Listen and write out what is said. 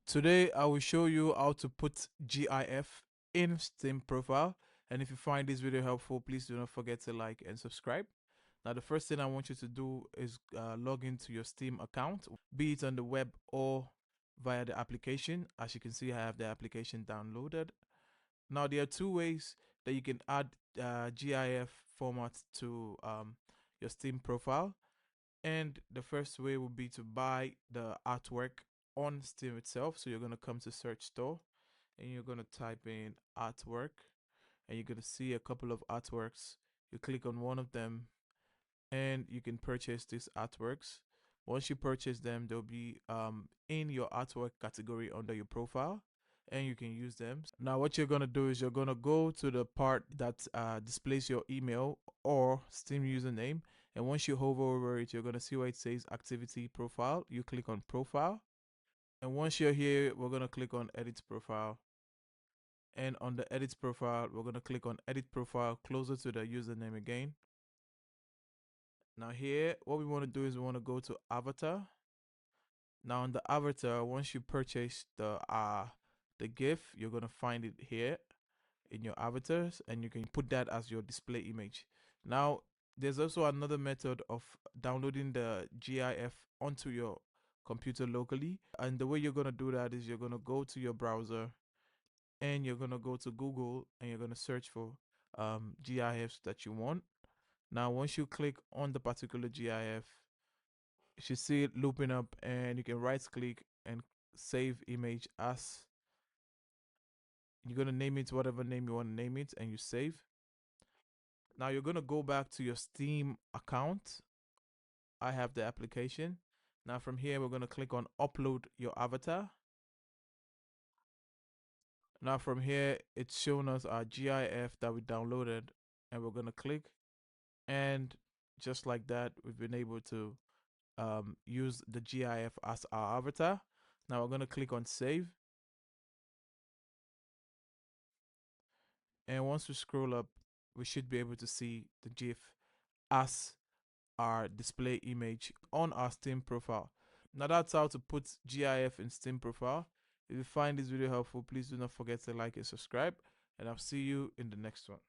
Today I will show you how to put GIF in Steam profile, and if you find this video helpful, please do not forget to like and subscribe. Now the first thing I want you to do is log into your Steam account, be it on the web or via the application. As you can see, I have the application downloaded. Now there are two ways that you can add GIF format to your Steam profile. And the first way would be to buy the artwork on Steam itself. So you're going to come to search store and you're going to type in artwork and you're going to see a couple of artworks. You click on one of them and you can purchase these artworks. Once you purchase them, they'll be in your artwork category under your profile and you can use them. Now what you're going to do is you're going to go to the part that displays your email or Steam username, and once you hover over it, you're going to see where it says activity profile. You click on profile, and once you're here, we're going to click on edit profile, and on the edit profile we're going to click on edit profile closer to the username again. Now here what we want to do is we want to go to avatar. Now on the avatar, once you purchase the GIF, you're going to find it here in your avatars and you can put that as your display image. Now there's also another method of downloading the GIF onto your computer locally, and the way you're going to do that is you're going to go to your browser and you're going to go to Google and you're going to search for GIFs that you want. Now once you click on the particular GIF, you should see it looping up and you can right click and save image as. You're going to name it whatever name you want to name it and you save. Now you're going to go back to your Steam account. I have the application. Now from here, we're going to click on upload your avatar. Now from here, it's showing us our GIF that we downloaded and we're going to click. And just like that, we've been able to use the GIF as our avatar. Now we're going to click on save. And once we scroll up, we should be able to see the GIF as our display image on our Steam profile. Now that's how to put GIF in Steam profile. If you find this video helpful, please do not forget to like and subscribe, and I'll see you in the next one.